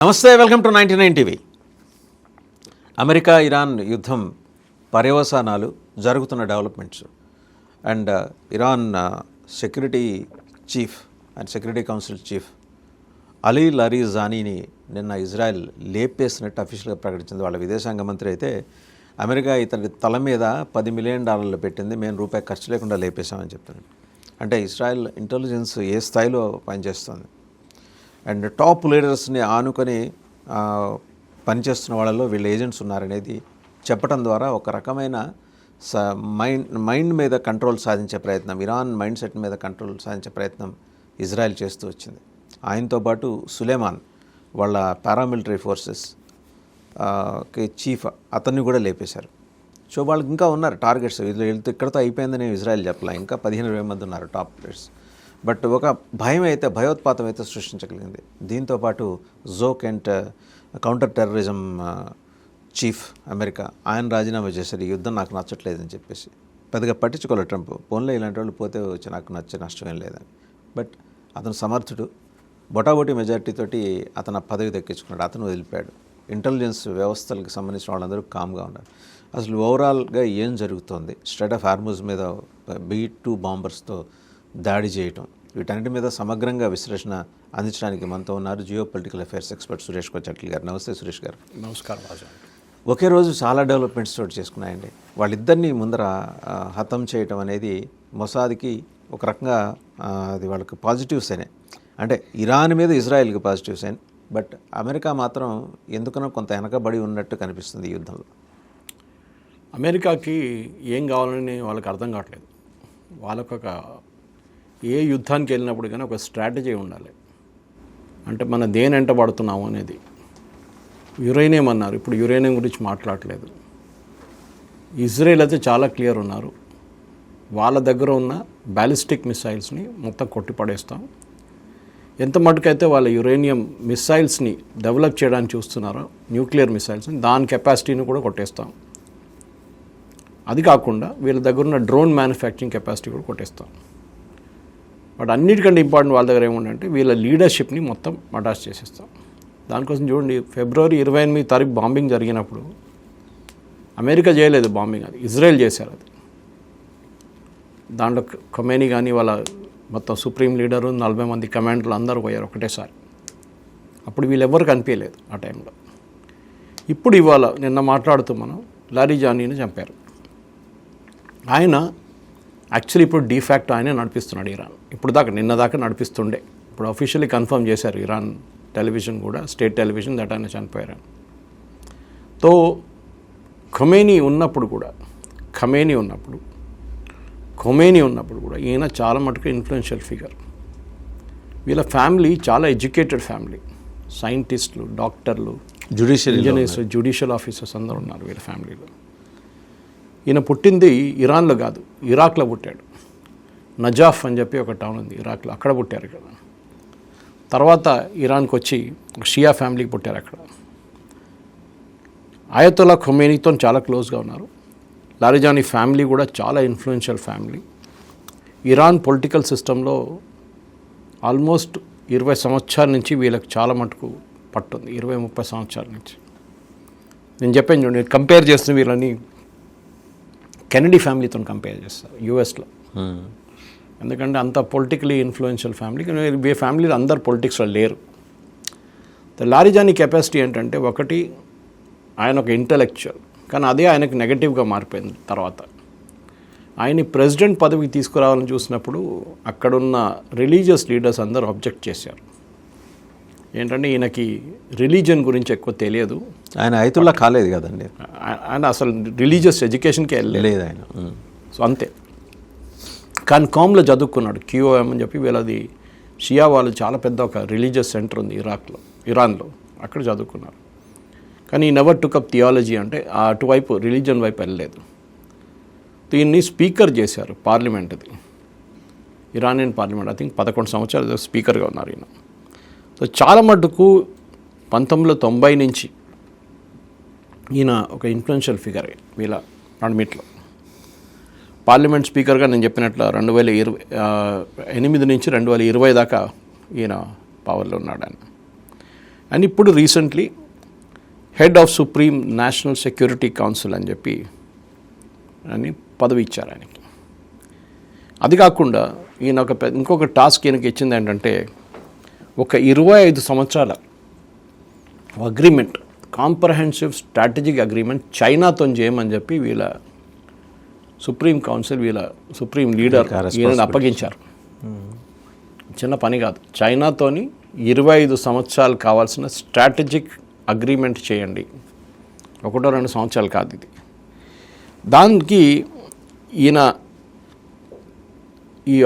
నమస్తే, welcome to 99 TV. America Iran యుద్ధం పర్యవసానాలు, జరుగుతున్న developments and Iran security chief and security council chief Ali లారిజానీని నిన్న ఇజ్రాయెల్ లేపేసినట్టు అఫీషియల్గా ప్రకటించింది. వాళ్ళ విదేశాంగ మంత్రి అయితే అమెరికా ఇతని తల మీద $10 మిలియన్ పెట్టింది, మేము రూపాయి ఖర్చు లేకుండా లేపేశామని చెప్తున్నాడు. అంటే ఇజ్రాయెల్ ఇంటెలిజెన్స్ ఏ స్థాయిలో పనిచేస్తుంది అండ్ టాప్ లీడర్స్ని ఆనుకొని పనిచేస్తున్న వాళ్ళలో వీళ్ళ ఏజెంట్స్ ఉన్నారనేది చెప్పడం ద్వారా ఒక రకమైన మైండ్ మీద కంట్రోల్ సాధించే ప్రయత్నం, ఇరాన్ మైండ్ సెట్ మీద కంట్రోల్ సాధించే ప్రయత్నం ఇజ్రాయెల్ చేస్తూ వచ్చింది. ఆయనతో పాటు సులేమాన్ వాళ్ళ పారామిలిటరీ ఫోర్సెస్ చీఫ్ అతన్ని కూడా లేపేశారు. సో వాళ్ళకి ఇంకా ఉన్నారు టార్గెట్స్. ఇక్కడతో అయిపోయిందని ఇజ్రాయెల్ చెప్పలే, ఇంకా 15-20 మంది ఉన్నారు టాప్ లీడర్స్. బట్ ఒక భయోత్పాతం అయితే సృష్టించగలిగింది. దీంతోపాటు joke and counter terrorism chief America ఆయన రాజీనామా చేశారు. ఈ యుద్ధం నాకు నచ్చట్లేదని చెప్పేసి పెద్దగా పట్టించుకోలేదు ట్రంప్. పోన్లే ఇలాంటి వాళ్ళు పోతే వచ్చి నాకు నష్టమేం లేదని. బట్ అతను సమర్థుడు, బొటాబొటీ మెజారిటీతోటి అతను పదవి దక్కించుకున్నాడు. అతను వదిలిపోయాడు. ఇంటెలిజెన్స్ వ్యవస్థలకు సంబంధించిన వాళ్ళందరూ కామ్గా ఉన్నారు. అసలు ఓవరాల్గా ఏం జరుగుతోంది, స్ట్రైట్ ఆఫ్ హార్మూజ్ మీద B-2 బాంబర్స్తో దాడి చేయటం, వీటన్నిటి మీద సమగ్రంగా విశ్లేషణ అందించడానికి మనతో ఉన్నారు geopolitical affairs expert Suresh Kochattil గారు. నమస్తే సురేష్ గారు. నమస్కారం రాజా. ఒకే రోజు చాలా డెవలప్మెంట్స్ చోటు చేసుకున్నాయండి. వాళ్ళిద్దరినీ ముందర హతం చేయటం అనేది మొసాద్కి ఒక రకంగా అది వాళ్ళకి పాజిటివ్ సైనే. అంటే ఇరాన్ మీద ఇజ్రాయెల్కి పాజిటివ్ సైన్. బట్ అమెరికా మాత్రం ఎందుకనో కొంత వెనకబడి ఉన్నట్టు కనిపిస్తుంది ఈ యుద్ధంలో. అమెరికాకి ఏం కావాలని వాళ్ళకి అర్థం కావట్లేదు. వాళ్ళకొక ఏ యుద్ధానికి వెళ్ళినప్పుడు కానీ ఒక స్ట్రాటజీ ఉండాలి. అంటే మనం దేని వెంట పడుతున్నాము అనేది. యురేనియం అన్నారు, ఇప్పుడు యురేనియం గురించి మాట్లాడలేదు. ఇజ్రాయెల్ అయితే చాలా క్లియర్ ఉన్నారు, వాళ్ళ దగ్గర ఉన్న బ్యాలిస్టిక్ మిసైల్స్ని మొత్తం కొట్టిపడేస్తాం. ఎంత మటుకైతే వాళ్ళ యురేనియం మిసైల్స్ని డెవలప్ చేయడానికి చూస్తున్నారో, న్యూక్లియర్ మిసైల్స్ని, దాని కెపాసిటీని కూడా కొట్టేస్తాం. అది కాకుండా వీళ్ళ దగ్గర ఉన్న డ్రోన్ మ్యానుఫ్యాక్చరింగ్ కెపాసిటీ కూడా కొట్టేస్తాం. బట్ అన్నిటికంటే ఇంపార్టెంట్ వాళ్ళ దగ్గర ఏముందంటే వీళ్ళ లీడర్షిప్ని మొత్తం అటాచ్ చేసేస్తాం. దానికోసం చూడండి, ఫిబ్రవరి 28 బాంబింగ్ జరిగినప్పుడు అమెరికా చేయలేదు బాంబింగ్, అది ఇజ్రాయెల్ చేశారు. అది దాంట్లో ఖొమేనీ కానీ వాళ్ళ మొత్తం సుప్రీం లీడరు 40 మంది కమాండర్లు అందరూ పోయారు ఒకటేసారి. అప్పుడు వీళ్ళెవ్వరు కనిపించలేదు ఆ టైంలో. ఇప్పుడు ఇవాళ నిన్న మాట్లాడుతూ మనం లారిజానీని చంపారు. ఆయన యాక్చువల్లీ ఇప్పుడు డీఫాక్ట్ ఆయనే నడిపిస్తున్నాడు ఇరాన్. ఇప్పుడు నిన్న దాకా నడిపిస్తుండే. ఇప్పుడు అఫీషియల్లీ కన్ఫర్మ్ చేశారు ఇరాన్ టెలివిజన్ కూడా, స్టేట్ టెలివిజన్, దట్ ఆయన చనిపోయారు. తో ఖొమేనీ ఉన్నప్పుడు కూడా ఈయన చాలా మటుకు ఇన్ఫ్లుయెన్షియల్ ఫిగర్. వీళ్ళ ఫ్యామిలీ చాలా ఎడ్యుకేటెడ్ ఫ్యామిలీ, సైంటిస్టులు, డాక్టర్లు, ఇంజనీర్స్, జ్యుడిషియల్ ఆఫీసర్స్ అందరూ ఉన్నారు వీళ్ళ ఫ్యామిలీలో. ఈయన పుట్టింది ఇరాన్లో కాదు, ఇరాక్లో పుట్టాడు. నజాఫ్ అని చెప్పి ఒక టౌన్ ఉంది ఇరాక్లో, అక్కడ పుట్టారు. ఇక్కడ తర్వాత ఇరాన్కి వచ్చి షియా ఫ్యామిలీకి పుట్టారు. అక్కడ ఆయతొల్లా ఖొమేనీతో చాలా క్లోజ్గా ఉన్నారు. లారిజానీ ఫ్యామిలీ కూడా చాలా ఇన్ఫ్లుయెన్షియల్ ఫ్యామిలీ. ఇరాన్ పొలిటికల్ సిస్టంలో ఆల్మోస్ట్ 20 సంవత్సరాల నుంచి వీళ్ళకి చాలా మటుకు పట్టుంది, 20-30 సంవత్సరాల నుంచి. నేను చెప్పాను చూడండి, కంపేర్ చేస్తున్న వీళ్ళని కెనడీ ఫ్యామిలీతో కంపేర్ చేస్తారు యూఎస్లో. ఎందుకంటే అంత పొలిటికలీ ఇన్ఫ్లుయెన్షియల్ ఫ్యామిలీ. ఈ ఫ్యామిలీలో అందరు పొలిటిక్స్లో లేరు. లారిజానీ కెపాసిటీ ఏంటంటే, ఒకటి ఆయన ఒక ఇంటలెక్చువల్, కానీ అదే ఆయనకు నెగటివ్గా మారిపోయింది. తర్వాత ఆయన్ని ప్రెసిడెంట్ పదవికి తీసుకురావాలని చూసినప్పుడు అక్కడున్న రిలీజియస్ లీడర్స్ అందరూ అబ్జెక్ట్ చేశారు. ఏంటంటే ఈయనకి రిలీజియన్ గురించి ఎక్కువ తెలియదు. ఆయన అయితుల్లా కాలేదు కదండి, ఆయన అసలు రిలీజియస్ ఎడ్యుకేషన్కి వెళ్ళలేదు ఆయన. సో అంతే. కానీ కామ్లో చదువుకున్నాడు, QOM అని చెప్పి వీళ్ళది షియా వాళ్ళు చాలా పెద్ద ఒక రిలీజియస్ సెంటర్ ఉంది ఇరాన్లో, అక్కడ చదువుకున్నారు. కానీ ఈ నెవర్ టుక్ అప్ థియాలజీ, అంటే అటువైపు రిలీజియన్ వైపు వెళ్ళలేదు. దీన్ని స్పీకర్ చేశారు పార్లమెంట్ది, ఇరానియన్ పార్లమెంట్. ఐ థింక్ 11 సంవత్సరాలు స్పీకర్గా ఉన్నారు ఈయన. సో చాలా మటుకు 1990 నుంచి ఈయన ఒక ఇన్ఫ్లుయెన్షియల్ ఫిగర్ వీళ్ళ అడ్మిట్లో. పార్లమెంట్ స్పీకర్గా నేను చెప్పినట్లు 2008 నుంచి 2020 దాకా ఈయన పవర్లో ఉన్నాడు ఆయన. అండ్ ఇప్పుడు recently head of supreme national security council అని చెప్పి పదవి ఇచ్చారు ఆయనకి. అది కాకుండా ఈయన ఇంకొక టాస్క్ ఈయనకి ఇచ్చింది ఏంటంటే ఒక 25 సంవత్సరాల అగ్రిమెంట్, కాంప్రహెన్సివ్ స్ట్రాటజిక్ అగ్రిమెంట్ చైనాతో చేయమని చెప్పి వీళ్ళ సుప్రీం కౌన్సిల్, వీళ్ళ సుప్రీం లీడర్ ఈయనని అప్పగించారు. చిన్న పని కాదు. చైనాతోని 25 సంవత్సరాలు కావాల్సిన స్ట్రాటజిక్ అగ్రిమెంట్ చేయండి. 1-2 సంవత్సరాలు కాదు ఇది. దానికి ఈయన ఈ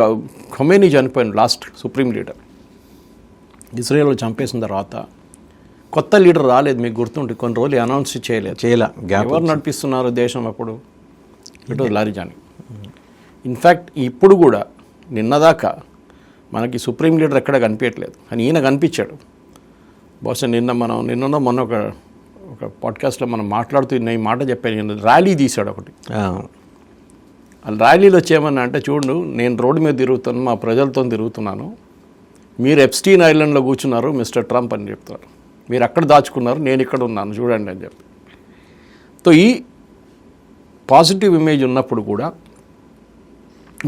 ఖొమేనీ చనిపోయిన లాస్ట్ సుప్రీం లీడర్ ఇజ్రాయెల్లో చంపేసిన తర్వాత కొత్త లీడర్ రాలేదు. మీకు గుర్తుంటే కొన్ని రోజులు అనౌన్స్ చేయలేదు. ఎవరు నడిపిస్తున్నారు దేశం అప్పుడు? It was Larijani. ఇన్ఫ్యాక్ట్ ఇప్పుడు కూడా నిన్నదాకా మనకి సుప్రీం లీడర్ ఎక్కడ కనిపించట్లేదు, కానీ ఈయన కనిపించాడు. బహుశా నిన్న మొన్న ఒక పాడ్కాస్ట్లో మనం మాట్లాడుతూ ఈ మాట చెప్పాను. నేను ర్యాలీ తీశాడు ఒకటి. ఆ ర్యాలీలో వచ్చేమన్నా అంటే, చూడు నేను రోడ్డు మీద తిరుగుతాను, మా ప్రజలతో తిరుగుతున్నాను, మీరు ఎప్స్టీన్ ఐలాండ్లో కూర్చున్నారు మిస్టర్ ట్రంప్ అని చెప్తారు, మీరు అక్కడ దాచుకున్నారు, నేను ఇక్కడ ఉన్నాను చూడండి అని చెప్పి. సో ఈ పాజిటివ్ ఇమేజ్ ఉన్నప్పుడు కూడా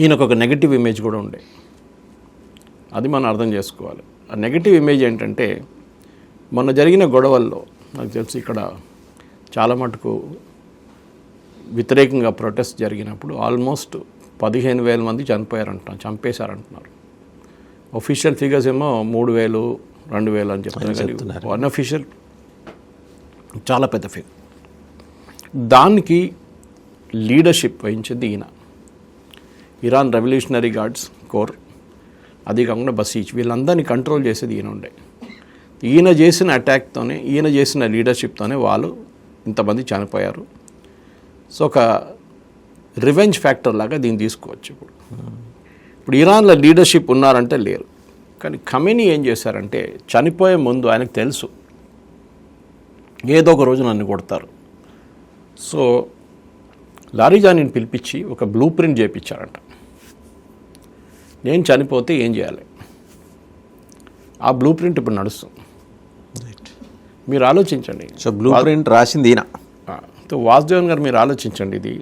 ఈయనకు ఒక నెగిటివ్ ఇమేజ్ కూడా ఉండే. అది మనం అర్థం చేసుకోవాలి. ఆ నెగిటివ్ ఇమేజ్ ఏంటంటే, మొన్న జరిగిన గొడవల్లో నాకు తెలిసి ఇక్కడ చాలా మటుకు వ్యతిరేకంగా ప్రొటెస్ట్ జరిగినప్పుడు ఆల్మోస్ట్ 15,000 మంది చంపేశారంటున్నారు. ఒఫీషియల్ ఫిగర్స్ ఏమో 3,000, 2,000 అని చెప్తున్నారు. అన్అఫీషియల్ చాలా పెద్ద ఫిగర్. దానికి లీడర్షిప్ వహించింది ఈయన. ఇరాన్ రెవల్యూషనరీ గార్డ్స్ కోర్, అది కాకుండా బసీజ్, వీళ్ళందరినీ కంట్రోల్ చేసేది ఈయన ఉండే. ఈయన చేసిన అటాక్తోనే, ఈయన చేసిన లీడర్షిప్తోనే వాళ్ళు ఇంతమంది చనిపోయారు. సో ఒక రివెంజ్ ఫ్యాక్టర్ లాగా దీన్ని తీసుకోవచ్చు. ఇప్పుడు ఇరాన్లో లీడర్షిప్ ఉన్నారంటే లేరు. కానీ ఖమేనీ ఏం చేశారంటే, చనిపోయే ముందు ఆయనకు తెలుసు ఏదో ఒక రోజు నన్ను కొడతారు. సో లారిజానీని పిలిపించి ఒక బ్లూ ప్రింట్ చేయించారంట. నేను చనిపోతే ఏం చేయాలి? ఆ బ్లూ ప్రింట్ ఇప్పుడు నడుస్తుంది. మీరు ఆలోచించండి. సో బ్లూ ప్రింట్ రాసింది ఈయన. వాసుదేవన్ గారు మీరు ఆలోచించండి. ఇది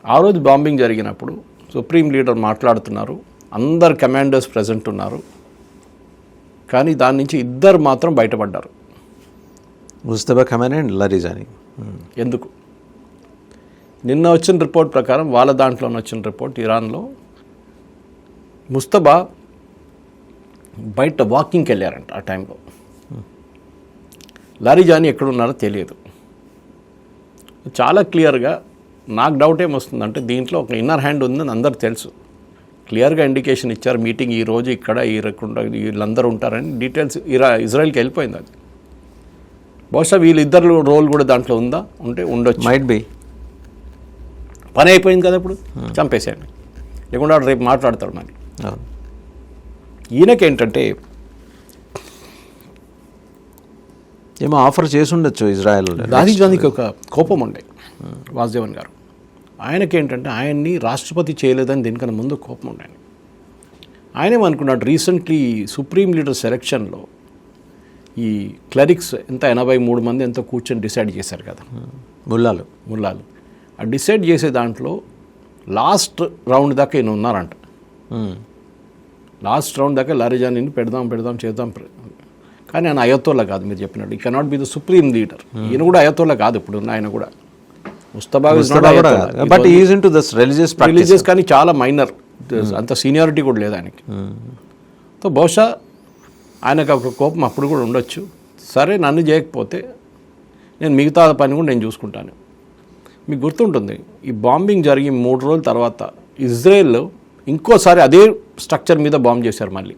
ఆ రోజు బాంబింగ్ జరిగినప్పుడు సుప్రీం లీడర్ మాట్లాడుతున్నారు, అందరు కమాండర్స్ ప్రజెంట్ ఉన్నారు, కానీ దాని నుంచి 2 మాత్రం బయటపడ్డారు, ముస్తఫా ఖమేనీ అండ్ లారిజానీ. ఎందుకు? నిన్న వచ్చిన రిపోర్ట్ ప్రకారం, వాళ్ళ దాంట్లోనే వచ్చిన రిపోర్ట్, ఇరాన్లో ముస్తఫా బయట వాకింగ్కి వెళ్ళారంట ఆ టైంలో. లారిజానీ ఎక్కడున్నారో తెలియదు. చాలా క్లియర్గా నాకు డౌట్ ఏమొస్తుందంటే, దీంట్లో ఒక ఇన్నర్ హ్యాండ్ ఉందని అందరు తెలుసు. క్లియర్గా ఇండికేషన్ ఇచ్చారు, మీటింగ్ ఈ రోజు ఇక్కడ వీళ్ళందరూ ఉంటారని డీటెయిల్స్ ఇజ్రాయెల్కి వెళ్ళిపోయింది. అది బహుశా వీళ్ళిద్దరు రోల్ కూడా దాంట్లో ఉందా? ఉండొచ్చు. Might be. పని అయిపోయింది కదా, ఇప్పుడు చంపేసేయండి, లేకుండా రేపు మాట్లాడతాడు. మరి ఈయనకేంటంటే ఏమో ఆఫర్ చేసి ఉండొచ్చు ఇజ్రాయెల్. లారిజానీకి ఒక కోపం ఉండే వాసుదేవన్ గారు. ఆయనకేంటంటే, ఆయన్ని రాష్ట్రపతి చేయలేదని దీనికన్నా ముందు కోపం ఉండే. ఆయనేమనుకున్నాడు, రీసెంట్లీ సుప్రీం లీడర్ సెలక్షన్లో ఈ క్లరిక్స్ ఎంత 83 మంది ఎంతో కూర్చొని డిసైడ్ చేశారు కదా, ముల్లాలు. ఆ డిసైడ్ చేసే దాంట్లో లాస్ట్ రౌండ్ దాకా ఈయన ఉన్నారంట. లాస్ట్ రౌండ్ దాకా లారిజానీని పెడదాం చేద్దాం. కానీ ఆయన అయతోల్లా కాదు, మీరు చెప్పినట్టు. ఈ cannot be the supreme leader. ఈయన కూడా అయతోల్లా కాదు ఇప్పుడు ఆయన కూడా. Mustafa but is into this religious, కానీ చాలా మైనర్, అంత సీనియారిటీ కూడా లేదు ఆయనకి. సో బహుశా ఆయనకు ఒక కోపం అప్పుడు కూడా ఉండొచ్చు. సరే, నన్ను చేయకపోతే నేను మిగతా పని కూడా నేను చూసుకుంటాను. మీకు గుర్తుంటుంది, ఈ బాంబింగ్ జరిగి 3 రోజుల తర్వాత ఇజ్రాయెల్ ఇంకోసారి అదే స్ట్రక్చర్ మీద బాంబ్ చేశారు మళ్ళీ.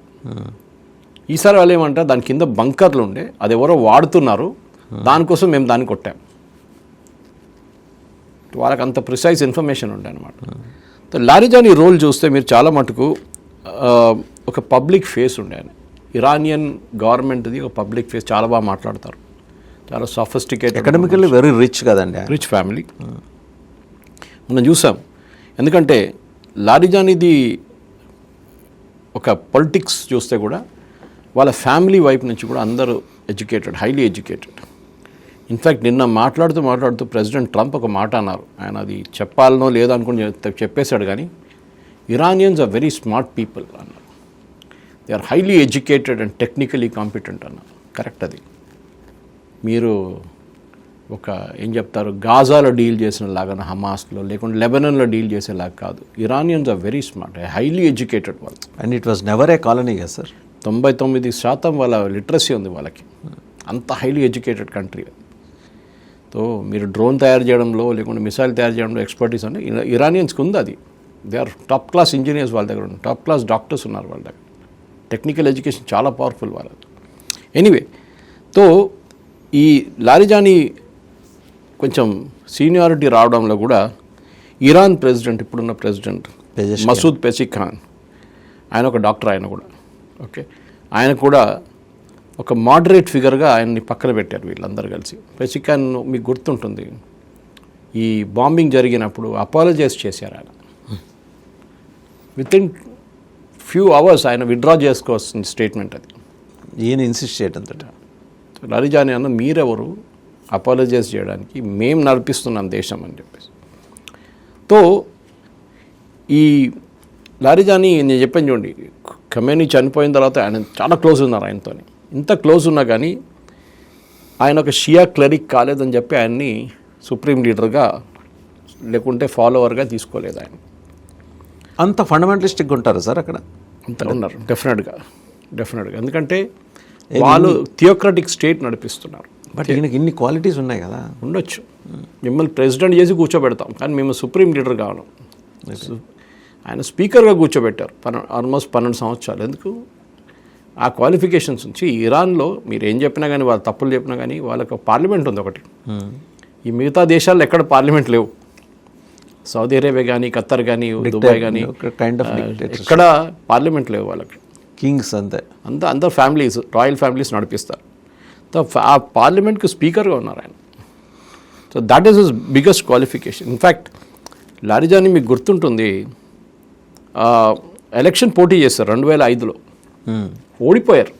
ఈసారి వాళ్ళు ఏమంటారు, దాని కింద బంకర్లు ఉండే, అది ఎవరో వాడుతున్నారు, దానికోసం మేము దాన్ని కొట్టాం. వాళ్ళకి అంత ప్రిసైజ్ ఇన్ఫర్మేషన్ ఉండే అనమాట. లారిజానీ రోల్ చూస్తే మీరు చాలా మటుకు ఒక పబ్లిక్ ఫేస్ ఉండే. ఆయన ఇరానియన్ గవర్నమెంట్ది ఒక పబ్లిక్ ఫేస్, చాలా బాగా మాట్లాడతారు, చాలా సఫిస్టికేటెడ్, ఎకడమికల్లీ వెరీ రిచ్ కదండి, రిచ్ ఫ్యామిలీ మనం చూసాం. ఎందుకంటే లారిజానీది ఒక పొలిటిక్స్ చూస్తే కూడా వాళ్ళ ఫ్యామిలీ వైపు నుంచి కూడా అందరూ ఎడ్యుకేటెడ్, హైలీ ఎడ్యుకేటెడ్. ఇన్ఫ్యాక్ట్ నిన్న మాట్లాడుతూ ప్రెసిడెంట్ ట్రంప్ ఒక మాట అన్నారు. ఆయన అది చెప్పాలనో లేదో అనుకుని చెప్పేశాడు, కానీ Iranians are very smart people అన్నారు. They are highly educated and technically competent అన్నారు. కరెక్ట్. అది మీరు ఒక ఏం చెప్తారు, గాజాలో డీల్ చేసిన లాగా హమాస్లో లేకుంటే లెబనాన్లో డీల్ చేసేలాగా కాదు. Iranians are very smart, highly educated వాళ్ళు. And it was never a colony కదా సార్. 99% వాళ్ళ లిటరసీ ఉంది వాళ్ళకి. అంత హైలీ ఎడ్యుకేటెడ్ కంట్రీ. సో మీరు డ్రోన్ తయారు చేయడంలో లేకుంటే మిసైల్ తయారు చేయడంలో ఎక్స్పర్టీస్ అంటే ఇరానియన్స్కి ఉంది. అది they are top class engineers వాళ్ళ దగ్గర ఉన్నారు, టాప్ క్లాస్ డాక్టర్స్ ఉన్నారు వాళ్ళ దగ్గర. టెక్నికల్ ఎడ్యుకేషన్ చాలా పవర్ఫుల్ వాళ్ళది. ఎనీవే, తో ఈ లారిజానీ కొంచెం సీనియారిటీ రావడంలో కూడా ఇరాన్ ప్రెసిడెంట్, ఇప్పుడున్న ప్రెసిడెంట్ మసూద్ పెజిష్కియాన్, ఆయన ఒక డాక్టర్, ఆయన కూడా ఓకే, ఆయన కూడా ఒక మోడరేట్ ఫిగర్గా ఆయన్ని పక్కన పెట్టారు వీళ్ళందరూ కలిసి. పెజిష్కియాన్ మీకు గుర్తుంటుంది, ఈ బాంబింగ్ జరిగినప్పుడు అపాలజైజ్ చేశారు ఆయన. వితిన్ ఫ్యూ అవర్స్ ఆయన విత్డ్రా చేసుకోవాల్సిన స్టేట్మెంట్ అది. ఈయన ఇన్సిస్ట్ చేయడం. లారిజానీ అన్న మీరెవరు అపాలజైజ్ చేయడానికి, మేము నడిపిస్తున్నాం దేశం అని చెప్పేసి. తో ఈ లారిజానీ నేను చెప్పాను చూడండి, ఖమేనీ చనిపోయిన తర్వాత ఆయన చాలా క్లోజ్ ఉన్నారు ఆయనతో. ఇంత క్లోజ్ ఉన్నా కానీ ఆయన ఒక షియా క్లరిక్ కాలేదని చెప్పి ఆయన్ని సుప్రీం లీడర్గా లేకుంటే ఫాలోవర్గా తీసుకోలేదు ఆయన. అంత ఫండమెంటలిస్టిక్గా ఉంటారు సార్ అక్కడ? అంత ఉన్నారు డెఫినెట్గా. ఎందుకంటే వాళ్ళు థియోక్రటిక్ స్టేట్ నడిపిస్తున్నారు. బట్ ఈయనకి ఇన్ని క్వాలిటీస్ ఉన్నాయి కదా. ఉండొచ్చు, మిమ్మల్ని ప్రెసిడెంట్ చేసి కూర్చోబెడతాం, కానీ మేము సుప్రీం లీడర్ కావాలి. ఆయన స్పీకర్గా కూర్చోబెట్టారు ఆల్మోస్ట్ 12 సంవత్సరాలు. ఎందుకు? ఆ క్వాలిఫికేషన్స్ నుంచి ఇరాన్లో మీరు ఏం చెప్పినా కానీ, వాళ్ళు తప్పులు చెప్పినా కానీ వాళ్ళకి పార్లమెంట్ ఉంది ఒకటి. ఈ మిగతా దేశాల్లో ఎక్కడ పార్లమెంట్ లేవు. సౌదీ అరేబియా కానీ, ఖత్తర్ కానీ, దుబాయ్ కానీ ఎక్కడ పార్లమెంట్ లేవు వాళ్ళకి. కింగ్స్ అందరు ఫ్యామిలీస్, రాయల్ ఫ్యామిలీస్ నడిపిస్తారు. సో ఆ పార్లమెంట్కి స్పీకర్గా ఉన్నారు ఆయన. So that is his biggest qualification. In fact Larijani మీకు గుర్తుంటుంది, ఎలక్షన్ పోటీ చేస్తారు 2005లో, ఓడిపోయారు.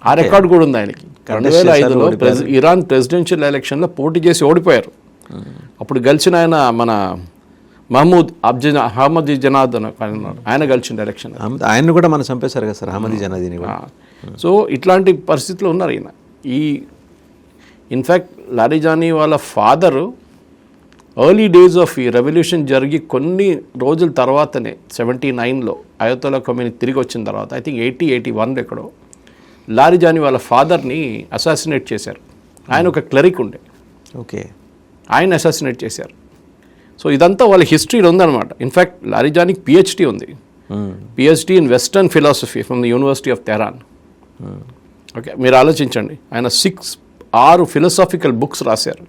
ఆ రికార్డు కూడా ఉంది ఆయనకి. 2005లో ఇరాన్ ప్రెసిడెన్షియల్ ఎలక్షన్లో పోటీ చేసి ఓడిపోయారు. అప్పుడు గెలిచిన ఆయన మన మహమ్మద్ అహ్మదీజనాద్ ఆయన గెలిచిన ఎలక్షన్. ఆయన కూడా మనం చంపేశారు కదా సార్, అహ్మదీజనాదీని. సో ఇట్లాంటి పరిస్థితులు ఉన్నారు ఈయన. ఇన్ఫ్యాక్ట్ లారిజానీ వాళ్ళ ఫాదరు ఎర్లీ డేస్ ఆఫ్ ఈ రెవల్యూషన్ జరిగి కొన్ని రోజుల తర్వాతనే 79లో అయతోలా ఖమేనీ తిరిగి వచ్చిన తర్వాత, ఐ థింక్ 81 ఎక్కడో, లారిజానీ వాళ్ళ ఫాదర్ని అసాసినేట్ చేశారు. ఆయన ఒక క్లరిక్ ఉండే, ఓకే, ఆయన అసాసినేట్ చేశారు. సో ఇదంతా వాళ్ళ హిస్టరీలో ఉందన్నమాట. ఇన్ఫ్యాక్ట్ లారిజానీకి PhD ఉంది, PhD in western philosophy from the university of Tehran. Okay, మీరు ఆలోచించండి, ఆయన 6 ఫిలాసాఫికల్ బుక్స్ రాశారు.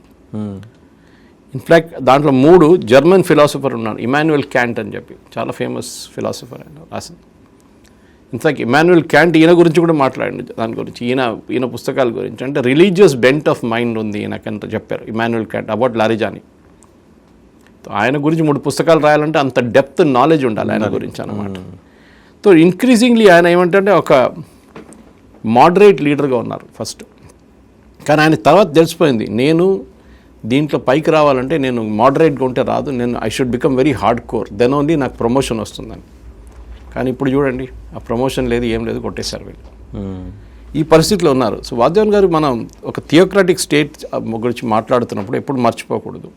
ఇన్ఫ్యాక్ట్ దాంట్లో 3 జర్మన్ ఫిలాసఫర్ ఉన్నారు, ఇమాన్యుయల్ క్యాంట్ అని చెప్పి, చాలా ఫేమస్ ఫిలాసఫర్ ఆయన రాసింది. ఇన్ఫ్యాక్ట్ ఇమాన్యుయల్ క్యాంట్ ఈయన గురించి కూడా మాట్లాడండి, దాని గురించి, ఈయన పుస్తకాల గురించి. అంటే రిలీజియస్ బెంట్ ఆఫ్ మైండ్ ఉంది ఈయనకంత చెప్పారు ఇమాన్యుయల్ క్యాంట్ అబౌట్ లారిజానీ. ఆయన గురించి 3 పుస్తకాలు రాయాలంటే అంత డెప్త్ నాలెడ్జ్ ఉండాలి ఆయన గురించి అన్నమాట. సో ఇంక్రీజింగ్లీ ఆయన ఏమంటే ఒక మోడరేట్ లీడర్గా ఉన్నారు ఫస్ట్. కానీ ఆయన తర్వాత తెలిసిపోయింది, నేను దీంట్లో పైకి రావాలంటే నేను మోడరేట్గా ఉంటే రాదు, నేను I should become very hard core, then only నాకు ప్రమోషన్ వస్తుందని. కానీ ఇప్పుడు చూడండి, ఆ ప్రమోషన్ లేదు, ఏం లేదు, కొట్టేశారు వీళ్ళు. ఈ పరిస్థితిలో ఉన్నారు. సో వాద్యాన్ గారు, మనం ఒక థియోక్రాటిక్ స్టేట్ గురించి మాట్లాడుతున్నప్పుడు ఎప్పుడు మర్చిపోకూడదు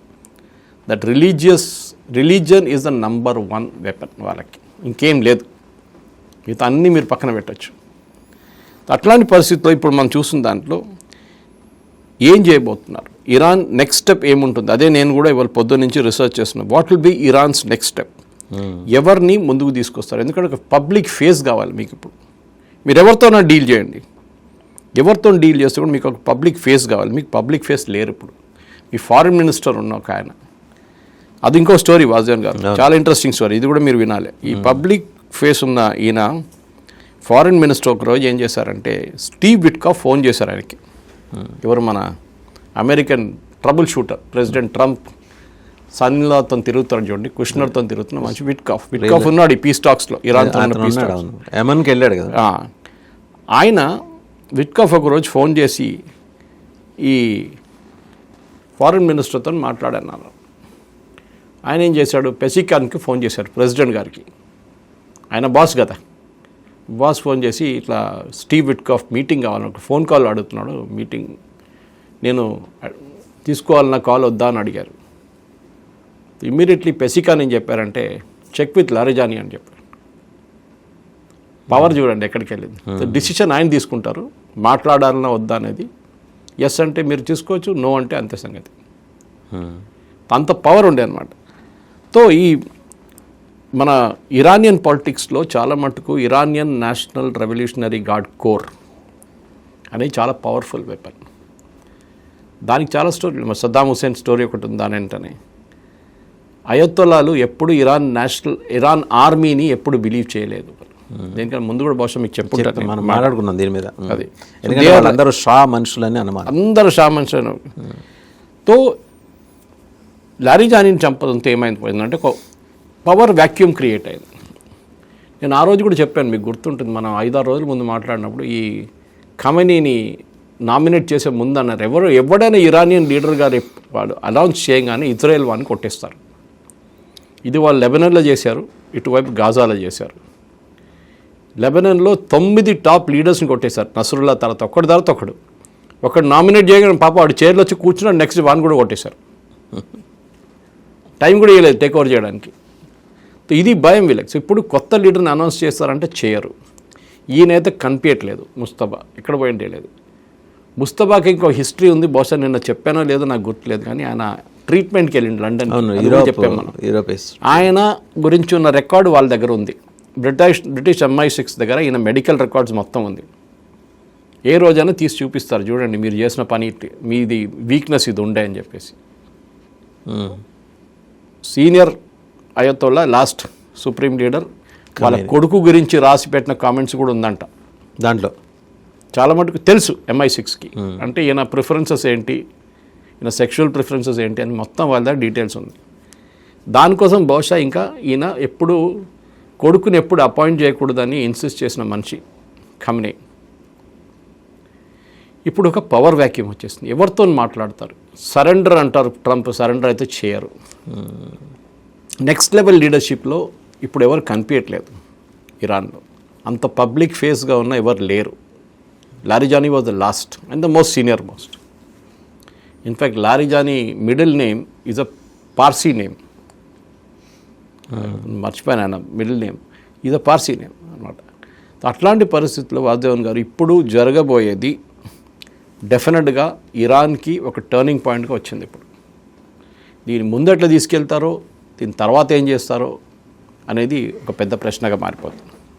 that religion is the number 1 weapon వాళ్ళకి, ఇంకేం లేదు. మిగతా అన్నీ మీరు పక్కన పెట్టచ్చు. అట్లాంటి పరిస్థితుల్లో ఇప్పుడు మనం చూసిన దాంట్లో ఏం చేయబోతున్నారు, ఇరాన్ నెక్స్ట్ స్టెప్ ఏముంటుంది, అదే నేను కూడా ఇవాళ పొద్దున్న నుంచి రీసెర్చ్ చేస్తున్నాను. What will be Iran's next step, ఎవరిని ముందుకు తీసుకొస్తారు? ఎందుకంటే ఒక పబ్లిక్ ఫేస్ కావాలి మీకు. ఇప్పుడు మీరు ఎవరితోనా డీల్ చేయండి, ఎవరితో డీల్ చేస్తే కూడా మీకు ఒక పబ్లిక్ ఫేస్ కావాలి. మీకు పబ్లిక్ ఫేస్ లేరు ఇప్పుడు. మీ ఫారిన్ మినిస్టర్ ఉన్న ఒక ఆయన, అది ఇంకో స్టోరీ వాజ్యాన్ గారు, చాలా ఇంట్రెస్టింగ్ స్టోరీ, ఇది కూడా మీరు వినాలి. ఈ పబ్లిక్ ఫేస్ ఉన్న ఈయన ఫారిన్ మినిస్టర్ ఒక రోజు ఏం చేశారంటే, స్టీవ్ విట్కాఫ్ ఫోన్ చేశారు ఆయనకి. ఎవరు, మన American trouble shooter, president Trump సన్లాతో తిరుగుతాడు చూడండి, కుష్నర్తో తిరుగుతున్న మంచి విట్కాఫ్ ఉన్నాడు ఈ పీస్ టాక్స్లో, ఇరాన్తో పీస్ టాక్స్. యమన్కి వెళ్ళాడు కదా. ఆయన విట్కాఫ్ ఒకరోజు ఫోన్ చేసి ఈ ఫారిన్ మినిస్టర్తో మాట్లాడన్నారు. ఆయన ఏం చేశాడు, పెసికాన్కి ఫోన్ చేశాడు, ప్రెసిడెంట్ గారికి. ఆయన బాస్ కదా, బాస్ ఫోన్ చేసి ఇట్లా స్టీవ్ విట్కాఫ్ మీటింగ్ కావాలని ఫోన్ కాల్ అడుగుతున్నాడు, మీటింగ్ నేను తీసుకోవాలన్న కాల్ వద్దా అని అడిగారు. ఇమ్మీడియట్లీ పెసికాన్ ఏం చెప్పారంటే చెక్ విత్ లారిజాని అని చెప్పారు. పవర్ చూడండి ఎక్కడికి వెళ్ళింది. డిసిషన్ ఆయన తీసుకుంటారు, మాట్లాడాలన్నా వద్దా అనేది. ఎస్ అంటే మీరు తీసుకోవచ్చు, నో అంటే అంతే సంగతి. అంత పవర్ ఉండే అనమాట. తో ఈ మన ఇరానియన్ పాలిటిక్స్లో చాలా మటుకు Iranian national revolutionary guard corps అనేది చాలా పవర్ఫుల్ వెపన్. దానికి చాలా స్టోరీ, సద్దాం హుసేన్ స్టోరీ ఒకటి ఉంది దాని వెంటనే. అయతొల్లాలు ఎప్పుడు ఇరాన్ ఆర్మీని ఎప్పుడు బిలీవ్ చేయలేదు. దేనికన్నా ముందు కూడా బహుశా మీకు చెప్పుకుంటారు, మనం మాట్లాడుకున్నాం దీని మీద. అది ఎందుకంటే వాళ్ళందరూ షా మనుషులని అన్నమాట. అందరూ షా మనుషులు. తో లారిజానీని చంపడంతో ఏమైపోయిందంటే ఒక పవర్ వ్యాక్యూమ్ క్రియేట్ అయింది. నేను ఆ రోజు కూడా చెప్పాను, మీకు గుర్తుంటుంది, మనం 5-6 రోజుల ముందు మాట్లాడినప్పుడు ఈ ఖమేనీని నామినేట్ చేసే ముందు అన్నారు, ఎవడైనా ఇరానియన్ లీడర్ గారు వాడు అనౌన్స్ చేయగానే ఇజ్రాయెల్ వాడిని కొట్టేస్తారు. ఇది వాళ్ళు లెబనాన్లో చేశారు, ఇటువైపు గాజాలో చేశారు. లెబనాన్లో 9 టాప్ లీడర్స్ని కొట్టేశారు. నసరుల్లా తర్వాత ఒకడు నామినేట్ చేయగానే పాప వాడు చైర్లో వచ్చి కూర్చున్నాడు, నెక్స్ట్ వాడిని కూడా కొట్టేశారు. టైం కూడా ఇవ్వలేదు టేక్ ఓవర్ చేయడానికి. ఇది భయం వీళ్ళకి. ఇప్పుడు కొత్త లీడర్ని అనౌన్స్ చేస్తారంటే చేయరు. ఈయనైతే కనిపించట్లేదు. ముస్తఫా ఎక్కడ పోయింటే లేదు. ముస్తఫాకి ఇంకో హిస్టరీ ఉంది, బహుశా నిన్న చెప్పానో లేదో నాకు గుర్తులేదు, కానీ ఆయన ట్రీట్మెంట్కి వెళ్ళిండు లండన్. చెప్పాము మనం. ఆయన గురించి ఉన్న రికార్డు వాళ్ళ దగ్గర ఉంది. బ్రిటిష్ MI6 దగ్గర ఈయన మెడికల్ రికార్డ్స్ మొత్తం ఉంది. ఏ రోజైనా తీసి చూపిస్తారు, చూడండి మీరు చేసిన పని, మీది వీక్నెస్ ఇది ఉండే అని చెప్పేసి. Senior Ayatollah last supreme leader వాళ్ళ కొడుకు గురించి రాసి పెట్టిన కామెంట్స్ కూడా ఉందంట దాంట్లో. చాలా మటుకు తెలుసు MI6కి, అంటే ఈయన ప్రిఫరెన్సెస్ ఏంటి, ఈయన సెక్షువల్ ప్రిఫరెన్సెస్ ఏంటి అని మొత్తం వాళ్ళ దగ్గర డీటెయిల్స్ ఉంది. దానికోసం బహుశా ఇంకా ఈయన ఎప్పుడు కొడుకుని ఎప్పుడు అపాయింట్ చేయకూడదని ఇన్సిస్ట్ చేసిన మనిషి ఖమేనీ. ఇప్పుడు ఒక పవర్ వ్యాక్యూమ్ వచ్చేసింది. ఎవరితో మాట్లాడతారు? సరెండర్ అంటారు, ట్రంప్ సరెండర్ అయితే చేయరు. నెక్స్ట్ లెవెల్ లీడర్షిప్లో ఇప్పుడు ఎవరు కనిపించట్లేదు ఇరాన్లో. అంత పబ్లిక్ ఫేస్గా ఉన్న ఎవరు లేరు. Larijani was the last and the most senior most. In fact Larijani middle name is a Parsi name. మర్చిపోయాను ఆయన middle name is a Parsi name అనమాట. అట్లాంటి పరిస్థితుల్లో వాసుదేవన్ గారు ఇప్పుడు జరగబోయేది డెఫినెట్గా ఇరాన్కి ఒక టర్నింగ్ పాయింట్గా వచ్చింది. ఇప్పుడు దీని ముందట్లా తీసుకెళ్తారో, దీని తర్వాత ఏం చేస్తారో అనేది ఒక పెద్ద ప్రశ్నగా మారిపోతుంది.